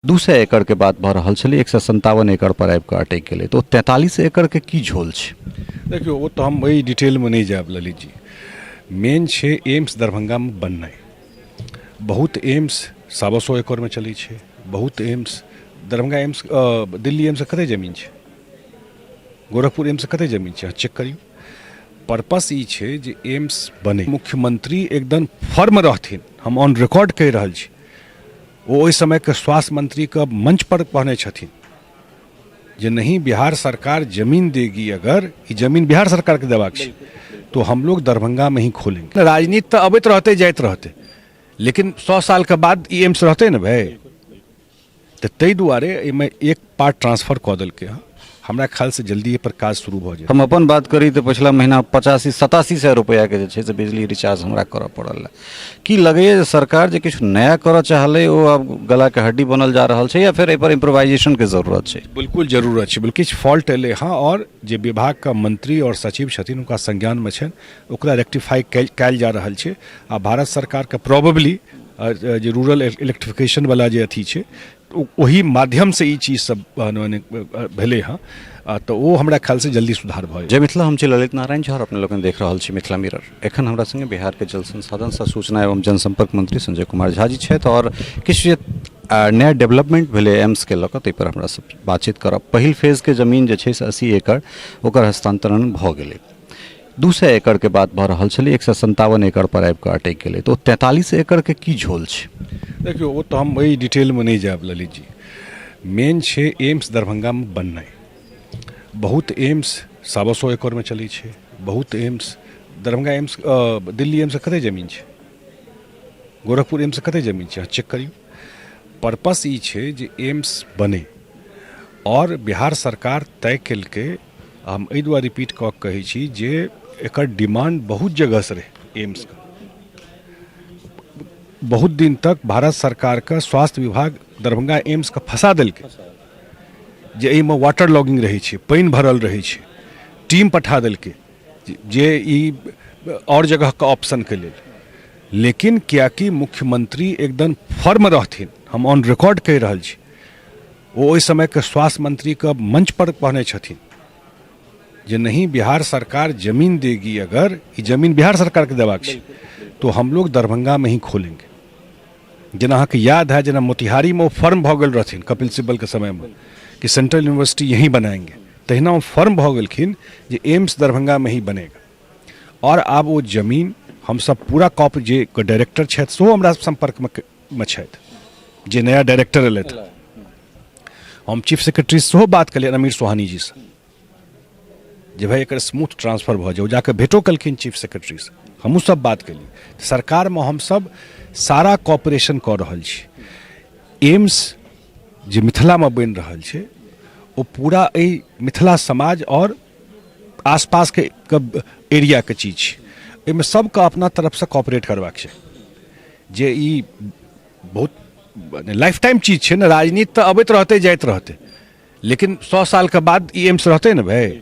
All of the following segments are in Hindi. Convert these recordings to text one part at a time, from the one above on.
200 एकड़ के बात भ रहल छलै 157 एकड़ पर आबि कऽ अटकि गेलै तऽ 43 एकड़ के की झोल छै। देखियो वो तो हम वही डिटेल में नहीं जाब ललित जी। मेन छे एम्स दरभंगा में बननाइ। बहुत एम्स 100 एकड़ में चलै छै, बहुत AIIMS Darbhanga AIIMS Delhi AIIMS कते जमीन छै, गोरखपुर एम्स कते जमीन छै, चेक करियो। पर्पस ई छै जे एम्स बने, मुख्यमंत्री एकदम फर्म रहथिन, हम ऑन रिकॉर्ड कहि रहल छी। वो ओहि समय के स्वास्थ्य मंत्री के मंच पर कहने छथिन जे नहीं बिहार सरकार जमीन देगी, अगर ये जमीन बिहार सरकार के देबाक छै तो हम लोग दरभंगा में ही खोलेंगे। राजनीति तो अबैत रहते जाइत रहते, लेकिन 100 साल के बाद ई एम्स रहते न भाई, तो तै दुआरे एहिमे एक पार्ट ट्रांसफर कऽ देलकै हँ। हमरा ख्याल से जल्दी पर काज शुरू भऽ जाए। हम अपन बात करी तो पिछला महीना 85-87 सौ रुपया के जे छै से बिजली रिचार्ज हमरा करऽ पड़ल है। की लगैए जे सरकार जे किछु नया करऽ चाहलै ओ अब गला के हड्डी बनल जा रहल छै या फिर एहि पर इम्प्रोवाइजेशन के जरूरत छै? बिल्कुल जरूरत छै, बल्कि किछु फॉल्ट एलै हँ और जे विभाग का मंत्री और सचिव छथिन हुनका संज्ञान में छनि, ओकरा रेक्टिफाई कयल जा रहल छै। आ भारत सरकार के प्रोबेबली जे रूरल इलेक्ट्रिफिकेशन वाला जे अथी छै वही माध्यम से ई चीज सब भेलै हँ, तो वो हमरा ख्याल से जल्दी सुधार भऽ जय मिथिला, हम छी ललित नारायण झा, अपने लोग देख रहल छी मिथिला मिरर। एखन हमरा संगे बिहार के जल संसाधन सह सूचना एवं जनसंपर्क मंत्री संजय कुमार झा जी छथि और किछु नया डेवलपमेंट भेलै एम्स के लऽ कऽ ताहि पर हमरा सब बातचीत करब। पहिल फेज के जमीन जे छै से 80 एकड़ ओकर हस्तांतरण भऽ गेलै। 200 एकड़ के बात भऽ रहल छलै 157 एकड़ पर आबि कऽ अटकि गेलै तऽ 43 एकड़ के की झोल छै? देखियो वो तो हम वही डिटेल में नहीं जाब ललित जी। मेन छे एम्स दरभंगा में बननाइ। बहुत एम्स 100 एकड़ में चलै छै, बहुत AIIMS Darbhanga AIIMS Delhi AIIMS कते जमीन छै, गोरखपुर एम्स कते जमीन छै, चेक करियो। पर्पस ई छै जे एम्स बने और बिहार सरकार तय केलकै। हम एहि दुआरे रिपीट कऽ कहै छी जे एकर डिमांड बहुत जगह से रहे एम्स का। बहुत दिन तक भारत सरकार का स्वास्थ्य विभाग दरभंगा एम्स का फंसा देलकै जे एहिमे वाटर लॉगिंग रहै छै, पानि भरल रहै छै, टीम पठा देलकै जे ई और जगह का ऑप्शन के लेल। लेकिन कियाकि मुख्यमंत्री एकदम फर्म रहथिन, हम ऑन रिकॉर्ड कहि रहल छी। वो ओहि समय के स्वास्थ्य मंत्री के मंच पर कहने छथिन जे नहीं बिहार सरकार जमीन देगी, अगर ये जमीन बिहार सरकार के देबाक छै तो हम लोग दरभंगा में ही खोलेंगे। जेना अहाँके याद है, जेना मोतिहारी में वो फर्म भऽ गेल रहथिन कपिल सिब्बल के समय में कि सेंट्रल यूनिवर्सिटी यहीं बनाएंगे, तहिना वो फर्म भऽ गेलखिन जे एम्स दरभंगा में ही बनेगा। और आब वो जमीन हम सब पूरा कॉप जे डायरेक्टर छथि सेहो हमरा संपर्क में छथि, जे नया डायरेक्टर एलथि। हम चीफ सेक्रेटरी सेहो बात कलियनि अमीर सोहानी जी से जे भाई एकर स्मूथ ट्रांसफर भऽ जाओ, जाके भेटो कलखिन चीफ सेक्रेटरी से, हमहूँ सब बात कलिए। सरकार में हम सब सारा कॉपरेशन कऽ रहल छी। एम्स जे मिथिला में बनि रहल छै वो पूरा एहि मिथिला समाज और आसपास के एरिया के चीज छै। एहिमे सबके अपना तरफ से कॉपरेट करबाक छै, जे ई बहुत लाइफ टाइम चीज छै ने। राजनीति तो अबैत रहते जाइत रहते, लेकिन 100 साल के बाद ई एम्स रहते न भाई,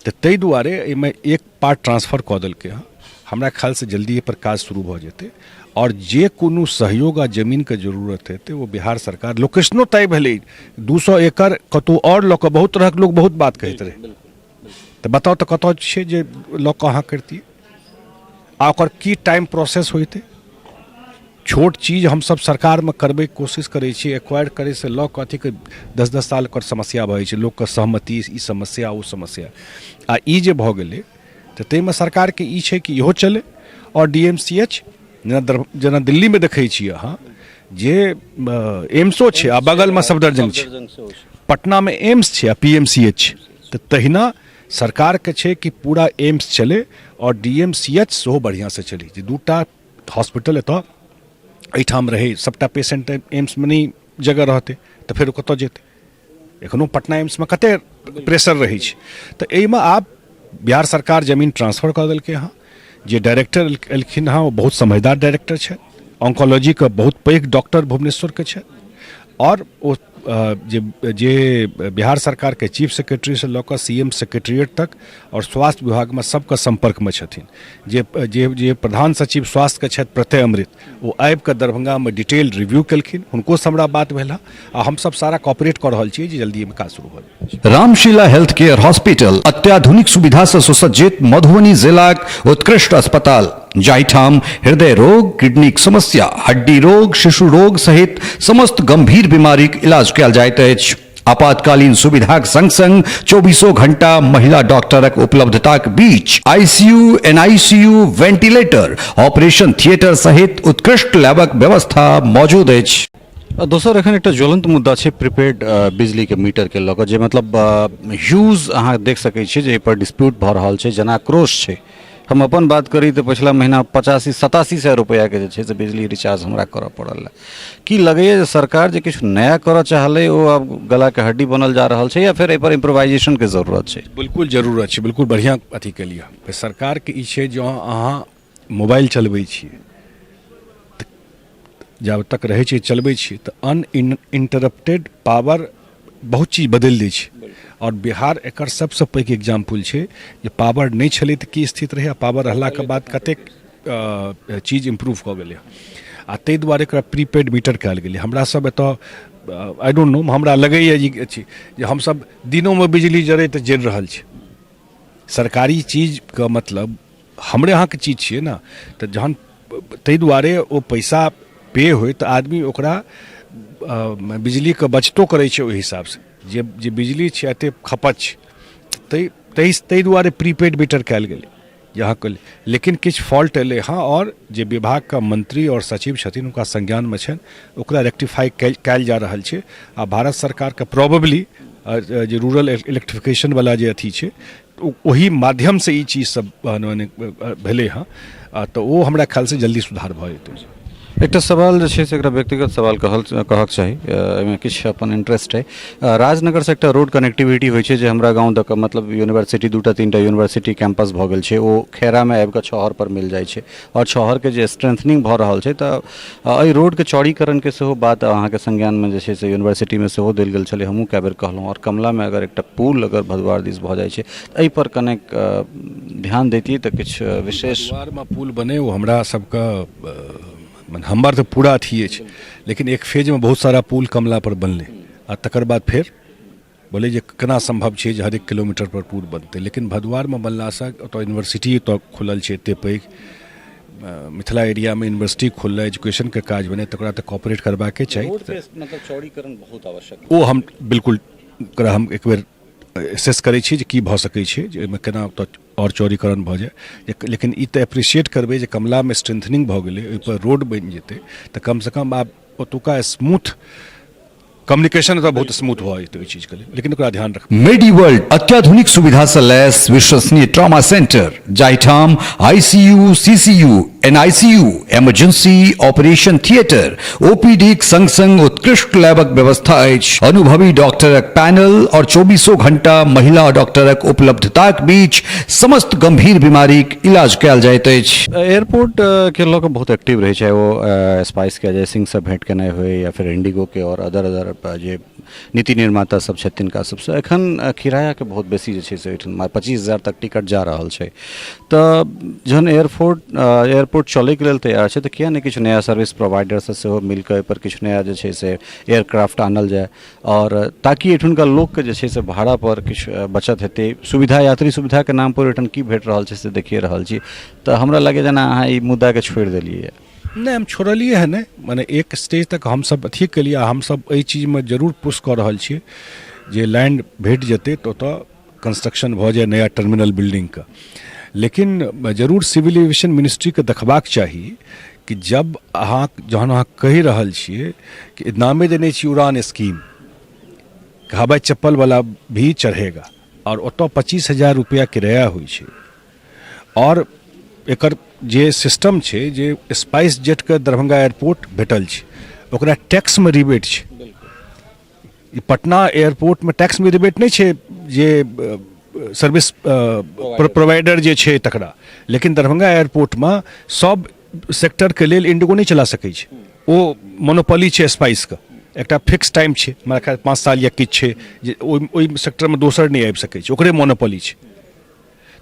तो तै दुआरे एहिमे एक पार्ट ट्रांसफर कऽ देलकै हँ। हमरा ख्याल से जल्दी पर काज शुरू भऽ जेतै और जे कोनो सहयोग आ जमीन के जरूरत हेतै वो बिहार सरकार, लोकेशनो तय भेलै 200 एकड़ कतौ और लऽ कऽ बहुत तरहक लोग बहुत बात कहैत रहे, तो बताओ तो कतौ छै जे लऽ कऽ अहाँ करतियै आ ओकर की टाइम प्रोसेस होइतै। छोट चीज हम सब सरकार में करबै कोशिश करै छी, एक्वायर करे से लऽ कऽ अथी के 10-10 साल कर समस्या भऽ छै, लोग के सहमति ई समस्या वो समस्या। आ ई जे भऽ गेलै तऽ ताहिमे सरकार के ई छै कि इहो चले और DMCH जेना दिल्ली में देखै छियै अहाँ जे एम्सो छै आ बगल में सफदरजंग छै, पटना में एम्स छै आ PMCH छै, तऽ तहिना सरकार के छै कि पूरा एम्स चले और DMCH सेहो बढ़िया से चले, जे दूटा हॉस्पिटल एतऽ एहिठाम रहे, सबटा पेशेंट एम्स में नहीं जगह रहते तो फिर कतऽ जेतै। एखनो पटना एम्स में कते प्रेशर रहे छै, तो एहिमे आब बिहार सरकार जमीन ट्रांसफर कऽ देलकै हँ। जे डायरेक्टर एलखिन हँ वो बहुत समझदार डायरेक्टर छै, ऑन्कोलॉजी के बहुत पैघ डॉक्टर भुवनेश्वर के छै और वो जे बिहार सरकार के चीफ सेक्रेटरी से लऽ कऽ सीएम सेक्रेटरिएट तक और स्वास्थ्य विभाग में सबके संपर्क में छथिन। जे प्रधान सचिव स्वास्थ्य के छथि प्रत्यय अमृत, वो आबि कऽ दरभंगा में डिटेल रिव्यू केलखिन, हुनको से हमरा बात भेल आ हम सब सारा कॉपरेट कर रहल छियै जे जल्दी में काज शुरू भऽ जाय। रामशिला हेल्थ केयर हॉस्पिटल अत्याधुनिक सुविधा से सुसज्जित मधुबनी जिलाक उत्कृष्ट अस्पताल जाहिठाम हृदय रोग, किडनीक समस्या, हड्डी रोग, शिशु रोग सहित समस्त गंभीर बीमारीक इलाज कयल जाइत अछि। आपातकालीन सुविधाक संग संग 24 घंटा महिला डॉक्टरक उपलब्धताक बीच ICU, NICU, ventilator, operation theatre सहित उत्कृष्ट लैबक व्यवस्था मौजूद अछि। दोसर एखन एकटा ज्वलंत मुद्दा छै प्रीपेड बिजली के मीटर के लऽ कऽ, जे मतलब ह्यूज अहाँ देख सकै छियै जे एहि पर डिस्प्यूट भऽ रहल छै, जना आक्रोश छै। हम अपन बात करी तो पिछला महीना 85-87 रुपया के जे छै से बिजली रिचार्ज हमरा करऽ पड़ल है। की लगैए जे सरकार जे किछु नया करऽ चाहलै ओ अब गला के हड्डी बनल जा रहल छै, या फिर एहि पर इम्प्रोवाइजेशन के जरूरत छै? बिल्कुल जरूरत छै, बिल्कुल बढ़िया अथी के लिए सरकार के ई छै जो अहाँ मोबाइल चलबै छियै जब तक रहै छै चलबै छियै तऽ अनइंटरप्टेड पावर बहुत चीज बदलि दै छै। और बिहार एकर सबसे पैघ एग्जाम्पल छै जे पावर नहीं छलै तऽ की स्थिति रहै, पावर रहला के बाद कतेक चीज इम्प्रूव कऽ गेलै आ ताहि दुआरे एकरा प्रीपेड मीटर कयल गेलै। हमरा सब एतऽ आई डोंट नो, हमरा लगैए जे हमसब दिनों में बिजली जरै तऽ जरि रहल छै। सरकारी चीज का मतलब हमरे अहाँके चीज छियै ना, तऽ जहन ताहि दुआरे ओ पैसा पे होय तऽ आदमी ओकरा बिजली के बचतो करै छै ओहि हिसाब से। जे बिजली छै एते खपत छै ताहि दुआरे प्रीपेड मीटर कयल गेलै यहाँ के। लेकिन किछु फॉल्ट एलै हाँ, और जे विभाग का मंत्री और सचिव छथिन हुनका संज्ञान में छनि, ओकरा रेक्टिफाई कयल जा रहल छै। आ भारत सरकार के प्रोबेबली जे रूरल इलेक्ट्रिफिकेशन वाला जे अथी छै ओही माध्यम से ई चीज सब भेलै हाँ, तऽ ओ हमरा ख्याल से जल्दी सुधार भऽ जेतै। एकटा सवाल जे छै से एकटा व्यक्तिगत सवाल कहक चाही, एहिमे किछु अपन इंटरेस्ट है। राजनगर से एकटा रोड कनेक्टिविटी होइ छै जे हमरा गाँव दऽ कऽ, मतलब यूनिवर्सिटी 2-3टा यूनिवर्सिटी कैंपस भऽ गेल छै, ओ खेरामे आबि कऽ छहर पर मिल जाइ छै, और छहरके जे स्ट्रेंथनिंग भऽ रहल छै तऽ एहि रोडके चौड़ीकरणके सेहो बात अहाँके संज्ञानमे जे छै से यूनिवर्सिटीमे सेहो देल गेल छलै, हमहूँ कए बेर कहलहुँ। और कमलामे अगर एकटा पुल अगर भदवार दिस भऽ जाइ छै तऽ एहि पर कनेक ध्यान दैतियै तऽ किछु विशेष भदवारमे पुल बने ओ हमरा सबके हमर तो पूरा अथिए छै, लेकिन एक फेज में बहुत सारा पुल कमला पर बनलै आ तकर बाद फेर बोले जे केना संभव छै जे हर 1 किलोमीटर पर पुल बनतै। लेकिन भदवार में बनलासँ ओतऽ यूनिवर्सिटी ओतऽ खुलल छै एते पैघ, मिथिला एरिया में यूनिवर्सिटी खुललै, एजुकेशन के काज बने, तकरा तऽ कॉपरेट करबाके चाही। मतलब चौड़ीकरण बहुत आवश्यक ओ हम बिल्कुल हम एक बेर एसेस करै छी जे की भऽ सकै छै, जे एहिमे केना और चौड़ीकरण भऽ जाए। लेकिन ई तऽ एप्रिशिएट करबै जे कमलामे स्ट्रेंथनिंग भऽ गेलै, ओहिपर रोड बनि जेतै तऽ कमसँ कम आब ओतुका स्मूथ कम्युनिकेशन तो बहुत स्मूथ हुआ है चीज के लिए, लेकिन ओकरा ध्यान रख। मेडीवर्ल्ड अत्याधुनिक सुविधा से लैस विश्वसनीय ट्रॉमा सेंटर जाहिठाम ICU, CCU, NICU, emergency operation theatre, OPD संग संग उत्कृष्ट लैबक व्यवस्था अछि। अनुभवी डॉक्टरक पैनल और 24 घंटा महिला डॉक्टरक उपलब्धताक बीच समस्त गंभीर बीमारीक इलाज कयल जाइत अछि। एयरपोर्ट के लोग बहुत एक्टिव रहे, चाहे वो स्पाइस के अजय सिंह से भेंट केनाइ होय या फिर इंडिगो के और अदर जे नीति निर्माता सब छथिन तिनका सबसे एखन किराया के बहुत बेसी जे छै से 25,000 तक टिकट जा रहल छै। तऽ जहन एयरपोर्ट चलै के लेल तैयार छै तऽ किया नहि किछु नया सर्विस प्रोवाइडर से सेहो मिलकर एहि पर किछु नया जे छै से एयरक्राफ्ट आनल जाय, और ताकि एठुनका लोक के जे छै से भाड़ा पर किछु बचत हेतै। सुविधा, यात्री सुविधा के नाम पर एठन की भेट रहल छै से देखिए रहल छी, तऽ हमरा लगे जेना अहाँ ई मुद्दा के छोड़ि देलियै। नहीं, हम छोड़लिए है नहीं, माने एक स्टेज तक हम सब अथी के लिए हम सब एहि चीज में जरूर पुश कऽ रहल छियै जे लैंड भेट जेतै तऽ ओतऽ कंस्ट्रक्शन भऽ जाए नया टर्मिनल बिल्डिंग का। लेकिन जरूर सिविल एविएशन मिनिस्ट्री के देखबाक चाही कि जब जहन अहाँ कहि रहल छियै कि नामे देने छी उड़ान स्कीम, हवाई चप्पल वाला भी चढ़ेगा और ओतऽ 25,000 रुपया किराया होइ छै, और एकर जे सिस्टम छै जे स्पाइस जेट के दरभंगा एयरपोर्ट भेटल छै ओकरा टैक्स में रिबेट छै। ई पटना एयरपोर्ट में टैक्स में रिबेट नहीं छै जे सर्विस प्रोवाइडर जे छै तकरा, लेकिन दरभंगा एयरपोर्ट में सब सेक्टर के लेल इंडिगो नहीं चला सकै छै, ओ मोनोपोली छै स्पाइस का। एकटा फिक्स टाइम छै, हमरा ख्याल 5 साल या किछु छै जे ओहि सेक्टरमे दोसर नहि आबि सकै छै, ओकरे मोनोपोली छै।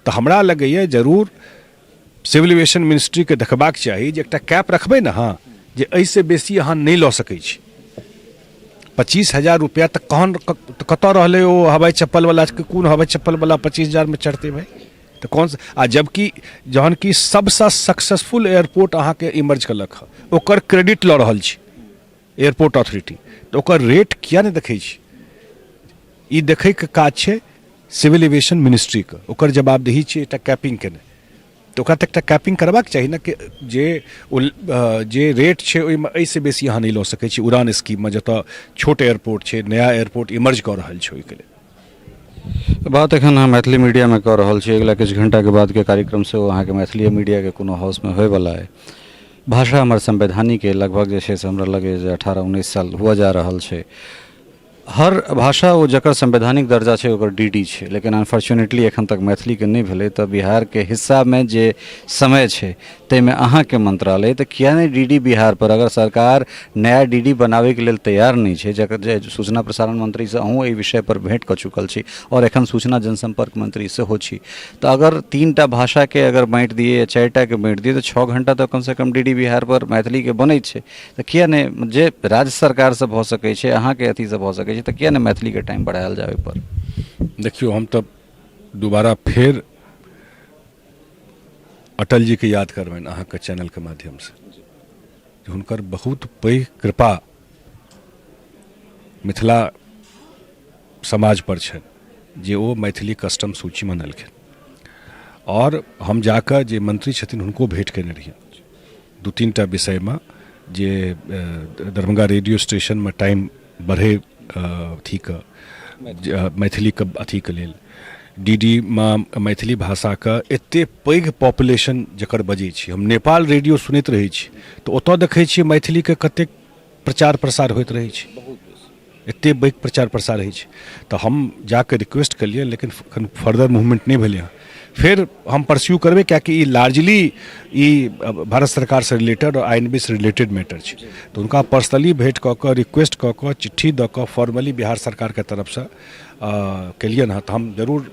तऽ हमरा लगैए जरूर सिविल एविएशन मिनिस्ट्रीके देखबाक चाही जे एकटा कैप रखबै ने अहाँ, जे एहिसँ बेसी अहाँ नहि लऽ सकै छी। 25,000 रुपया तऽ कतऽ रहलै ओ हवाई चप्पलवला, कोन हवाई चप्पलवला 25,000 में चढ़तै भाई? तो कौन आ जबकि जहन कि सबसे सक्सेसफुल एयरपोर्ट अहाँके इमर्ज कलक है, ओकर क्रेडिट लऽ रहल छी एयरपोर्ट अथॉरिटी, तो ओकर रेट किया नहीं देखै छी? ई देखैके काज छै सिविल एविएशन मिनिस्ट्री के, ओकर जवाबदेही छै एकटा कैपिंग केने। तो ओकरा तऽ एकटा कैपिंग करबाक चाही ने कि जे रेट छै ओहिमे एहिसँ बेसी अहाँ नहि लऽ सकै छी उड़ान स्कीममे, जतऽ छोट एयरपोर्ट छै, नया एयरपोर्ट इमर्ज कऽ रहल छै ओहिके लेल। बात एखन हम मैथिली मीडिया में कह रहा छी, अगला किछु घंटा के बाद के कार्यक्रम से अहाँ के मैथिली मीडिया के कोनो हाउस में होय वाला है। भाषा हमर संवैधानिक के लगभग जे छै से हमरा लगे जे 18-19 साल हुआ जा रहल छै। हर भाषा ओ जकर संवैधानिक दर्जा छै ओकर डीडी छै, लेकिन अनफॉर्चुनेटली एखन तक मैथिली के नहीं भेलै। तऽ बिहार के हिस्सा में जे समय छै ताहिमे अहाँके मंत्रालय तऽ किया नहीं डीडी बिहार पर, अगर सरकार नया डीडी बनावे के लेल तैयार नहीं छै, जकर जे सूचना प्रसारण मंत्री से अहूँ एहि विषय पर भेंट कऽ चुकल छी और एखन सूचना जनसंपर्क मंत्री सेहो छी, तऽ अगर 3टा भाषा के अगर बाँटि दिए या 4टा के बाँटि दिए तो 6 घंटा तो कम से कम डीडी बिहार पर मैथिली के बनै छै। तऽ किया नहीं जे राज्य सरकार से भऽ सकै छै, अहाँके अथी से भऽ सकै छै, तऽ किया नहीं मैथिली के टाइम बढ़ायल जाए पर? देखियो हम तब दोबारा फिर अटल जी के याद करबनि अहाँके चैनल के माध्यम से, हुनकर बहुत पैघ कृपा मिथिला समाज पर छनि जे ओ मैथिली कस्टम सूची में अनलखिन। और हम जाकर जे मंत्री छथिन हुनको भेंट केने रहिए 2-3टा विषय में, जे दरभंगा रेडियो स्टेशन में टाइम बढ़े अथी के मैथिली के अथी के लेल, डीडी में मैथिली भाषा के एते पैघ पॉपुलेशन जकर बजै छी। हम नेपाल रेडियो सुनैत रहै छी तऽ ओतऽ देखै छियै मैथिली के कतेक प्रचार प्रसार होइत रहै छै, एते पैघ प्रचार प्रसार होइ छै। तऽ हम जाके रिक्वेस्ट कलिए, लेकिन फर्दर मूवमेंट नहीं भेलै हँ। फिर हम परस्यू करबे कियाकि ई लार्जली ई भारत सरकार से रिलेटेड और आईएनबी से रिलेटेड मैटर छै। तो उनका पर्सनली भेंट कऽ कऽ, रिक्वेस्ट कऽ कऽ, चिट्ठी दऽ कऽ फॉर्मली बिहार सरकार के तरफ से केलियन हँ। तऽ हम जरूर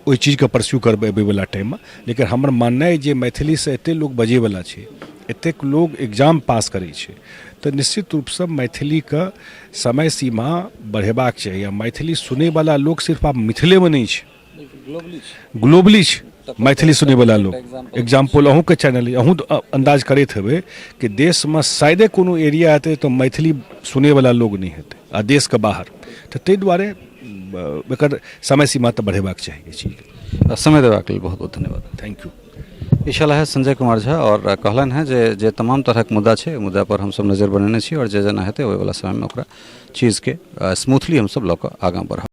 ओहि चीज के परस्यू करबै अबै वाला टाइम में। लेकिन हमर माननाइ है जे मैथिली से एते लोग बजे वाला छै, एतेक लोग एग्जाम पास करै छै, तो निश्चित रूप से मैथिली का समय सीमा बढ़ेबाक चाहिए। मैथिली सुने वाला लोग सिर्फ आप मिथिले में नहीं छै, ग्लोबली छै मैथिली सुने वाला लोग। एग्जाम्पल अहूँ के चैनल, अहूँ अंदाज करैत हेबै कि देश में शायदे कोनो एरिया हेतै तो मैथिली सुने वाला लोग नहीं हेतै, आ देश के बाहर। तो ताहि दुआरे एकर समय सीमा तो बढ़ेबाक चाहिए चीज। समय देबाक लेल बहुत बहुत धन्यवाद। Thank you. ई छलाह संजय कुमार झा और कहलन है जे तमाम तरह के मुद्दा छै, मुद्दा पर हम सब नजर बनेने छी और जे जेना हेतै ओहि वाला समय में ओकरा चीज के स्मूथली हम सब लऽ कऽ आगाँ बढ़ब।